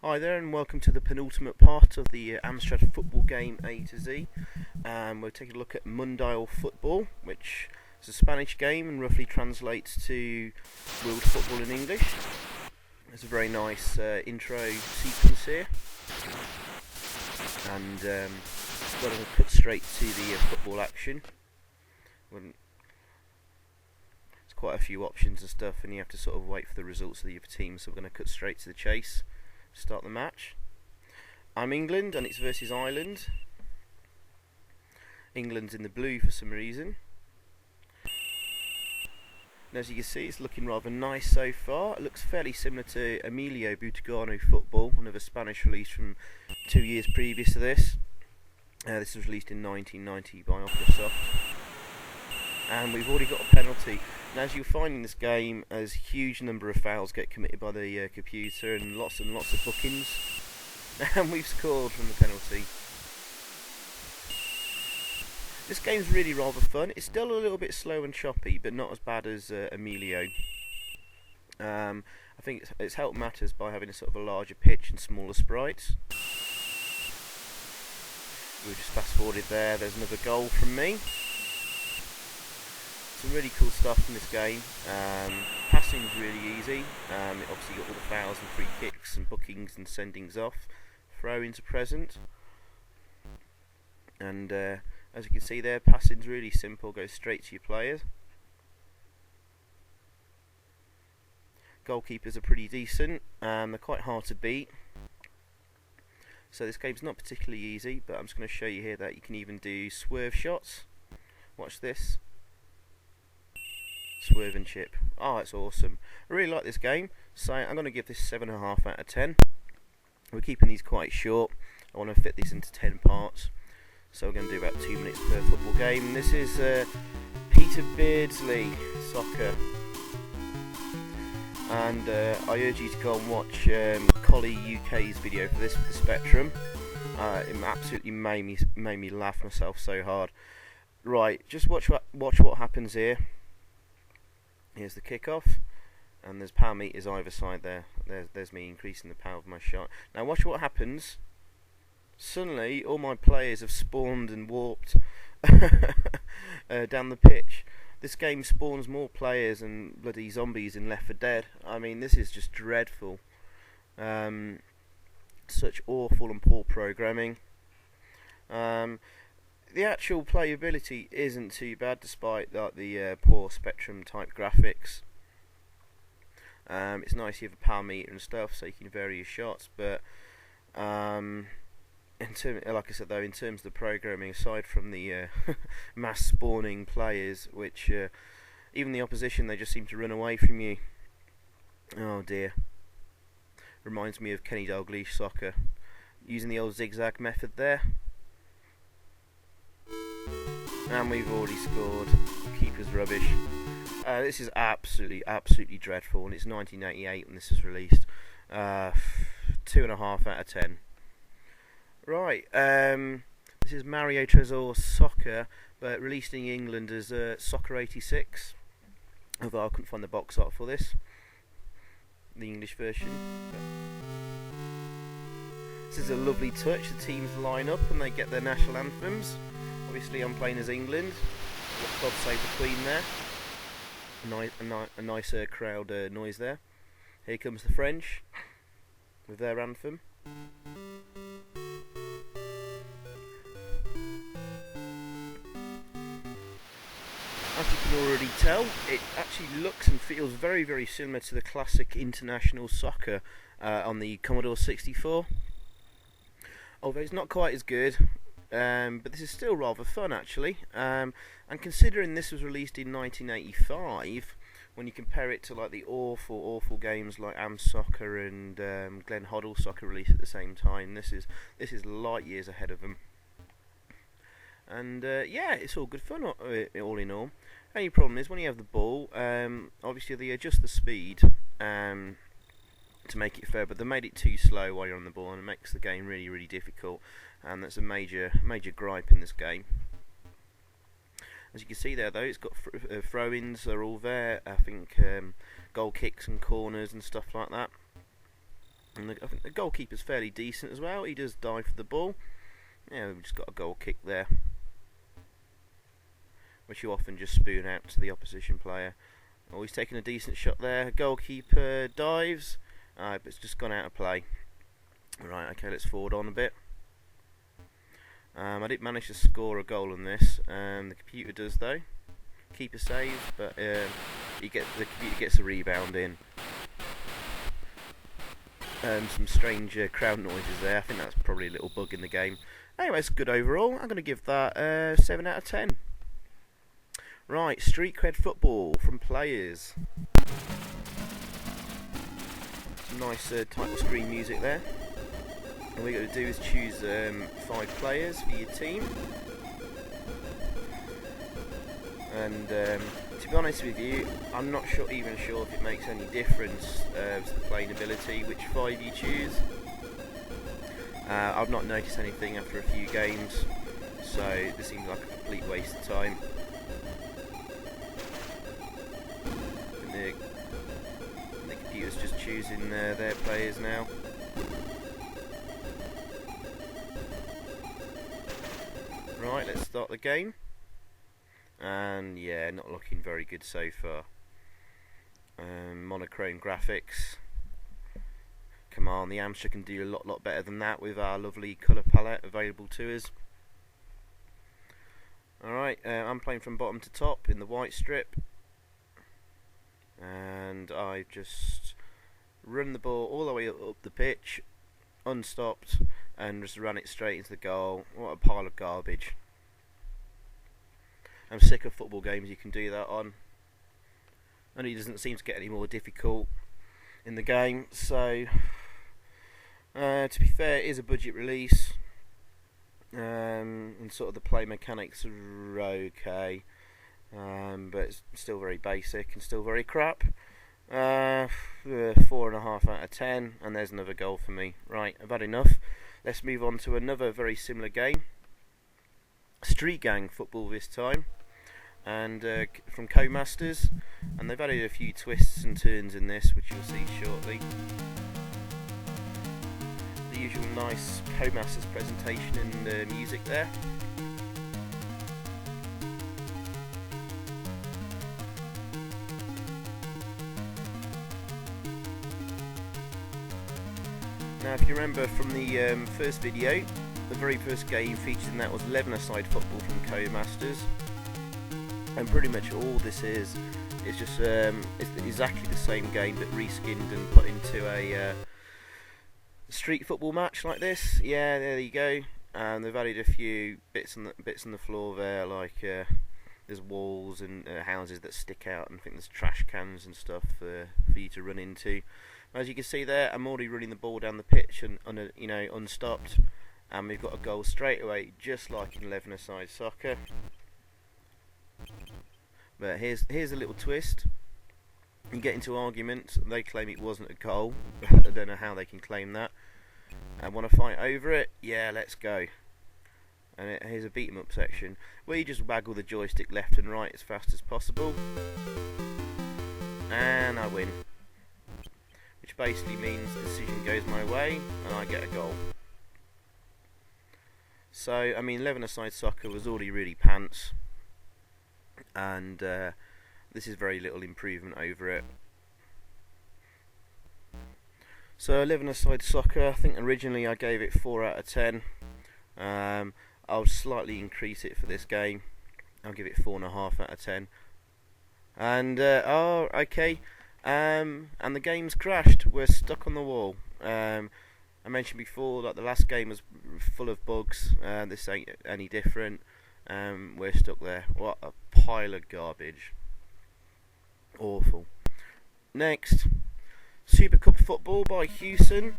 Hi there and welcome to the penultimate part of the Amstrad football game A to Z. We're taking a look at Mundial Futbol, which is a Spanish game and roughly translates to world football in English. There's a very nice intro sequence here, and we're going to cut straight to the football action. There's quite a few options and stuff, and you have to sort of wait for the results of the other team, so we're going to cut straight to the chase. Start the match. I'm England and it's versus Ireland. England's in the blue for some reason. And as you can see, it's looking rather nice so far. It looks fairly similar to Emilio Butegano Futbol, another Spanish release from 2 years previous to this. This was released in 1990 by Microsoft. And we've already got a penalty. And as you'll find in this game, a huge number of fouls get committed by the computer and lots of bookings. And we've scored from the penalty. This game's really rather fun. It's still a little bit slow and choppy, but not as bad as Emilio. I think it's helped matters by having a sort of a larger pitch and smaller sprites. We'll just fast forwarded there. There's another goal from me. Some really cool stuff in this game. Passing's really easy. Obviously got all the fouls and free kicks and bookings and sendings off. Throw-ins are present. And as you can see there, passing's really simple, goes straight to your players. Goalkeepers are pretty decent. They're quite hard to beat. So this game's not particularly easy, but I'm just going to show you here that you can even do swerve shots. Watch this. Swerve and chip. Oh, it's awesome. I really like this game, so I'm going to give this 7.5 out of 10. We're keeping these quite short. I want to fit these into 10 parts, so we're going to do about 2 minutes per football game. And this is Beardsley soccer, and I urge you to go and watch Collie UK's video for this, for the Spectrum. It absolutely made me laugh myself so hard. Right, just watch what happens here. Here's the kickoff, and there's power meters either side there. There's me increasing the power of my shot. Now watch what happens. Suddenly, all my players have spawned and warped down the pitch. This game spawns more players than bloody zombies in Left 4 Dead. I mean, this is just dreadful. Such awful and poor programming. The actual playability isn't too bad, despite the poor Spectrum type graphics. It's nice you have a power meter and stuff, so you can vary your shots. But like I said though, in terms of the programming, aside from the mass spawning players, which even the opposition, they just seem to run away from you. Oh dear. Reminds me of Kenny Dalglish soccer, using the old zigzag method there. And we've already scored. Keeper's rubbish. This is absolutely dreadful, and it's 1988 when this was released. 2.5 out of 10. Right, this is Marius Tresor Soccer, but released in England as Soccer 86. Although I couldn't find the box art for this, the English version. This is a lovely touch. The teams line up and they get their national anthems. Obviously I'm playing as England. God save the Queen there. A nice crowd noise there. Here comes the French with their anthem. As you can already tell, it actually looks and feels very, very similar to the classic international soccer on the Commodore 64. Although it's not quite as good. But this is still rather fun actually, and considering this was released in 1985, when you compare it to like the awful games like Am Soccer and Glenn Hoddle Soccer released at the same time, this is light years ahead of them. And yeah, it's all good fun all in all. Only problem is when you have the ball, obviously they adjust the speed to make it fair, but they made it too slow while you're on the ball, and it makes the game really, really difficult. And that's a major gripe in this game. As you can see there though, it's got throw-ins are all there. I think goal kicks and corners and stuff like that. And I think the goalkeeper's fairly decent as well. He does dive for the ball. Yeah, we've just got a goal kick there, which you often just spoon out to the opposition player. Oh, he's taking a decent shot there. Goalkeeper dives, but it's just gone out of play. Right, okay, let's forward on a bit. I didn't manage to score a goal on this. The computer does though. Keeper saves, but the computer gets a rebound in. Some strange crowd noises there. I think that's probably a little bug in the game. Anyway, it's good overall. I'm going to give that 7 out of 10. Right, Street Cred Football from players. Some nice title screen music there. And what you've got to do is choose 5 players for your team. And to be honest with you, I'm not even sure if it makes any difference to the playing ability which 5 you choose. I've not noticed anything after a few games, so this seems like a complete waste of time. And the computer's just choosing their players now. Right, let's start the game. And yeah, not looking very good so far. Monochrome graphics. Come on, the Amstrad can do a lot better than that with our lovely colour palette available to us. Alright, I'm playing from bottom to top in the white strip. And I've just run the ball all the way up the pitch, unstopped, and just ran it straight into the goal. What a pile of garbage. I'm sick of football games you can do that on. And it doesn't seem to get any more difficult in the game, so to be fair, it is a budget release, and sort of the play mechanics are okay, but it's still very basic and still very crap. 4.5 out of 10, and there's another goal for me. Right, I've had enough. Let's move on to another very similar game. Street Gang Football this time, and from Codemasters, and they've added a few twists and turns in this, which you'll see shortly. The usual nice Codemasters presentation and music there. Now, if you remember from the first video, the very first game featured in that was 11-a-side football from Codemasters, and pretty much all this is just it's exactly the same game but reskinned and put into a street football match like this. Yeah, there you go. And they've added a few bits on the floor there, like there's walls and houses that stick out, and I think there's trash cans and stuff for you to run into. As you can see there, I'm already running the ball down the pitch and unstopped, and we've got a goal straight away, just like in 11-a-side soccer. But here's a little twist. You get into arguments, they claim it wasn't a goal. I don't know how they can claim that. I want to fight over it? Yeah, let's go. And here's a beat 'em up section where you just waggle the joystick left and right as fast as possible, and I win. Which basically means the decision goes my way and I get a goal. So, I mean, 11-a-side soccer was already really pants, and this is very little improvement over it. So 11-a-side soccer, I think originally I gave it 4 out of 10. I'll slightly increase it for this game. I'll give it 4.5 out of 10. And oh, okay. And the game's crashed. We're stuck on the wall. I mentioned before that the last game was full of bugs. This ain't any different. We're stuck there. What a pile of garbage. Awful. Next, Supercup Football by Hewson.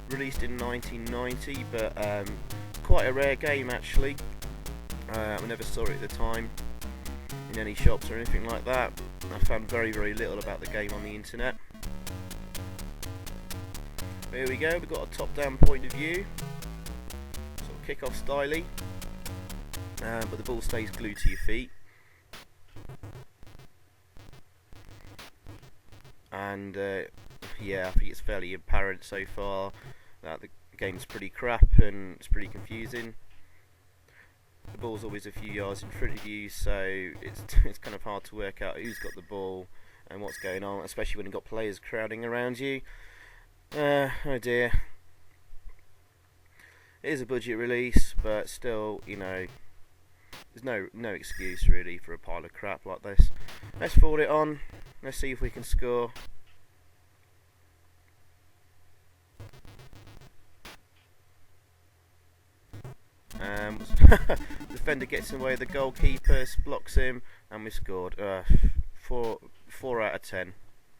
Released in 1990, but quite a rare game actually. I never saw it at the time in any shops or anything like that. I found very little about the game on the internet. Here we go, we've got a top-down point of view, sort of kick-off styly, but the ball stays glued to your feet. and yeah, I think it's fairly apparent so far that the game's pretty crap and it's pretty confusing. The ball's always a few yards in front of you, so it's kind of hard to work out who's got the ball and what's going on, especially when you've got players crowding around you. Oh dear. It is a budget release, but still, you know, there's no excuse really for a pile of crap like this. Let's forward it on. Let's see if we can score. Defender gets away, the goalkeeper blocks him, and we scored. 4 out of 10.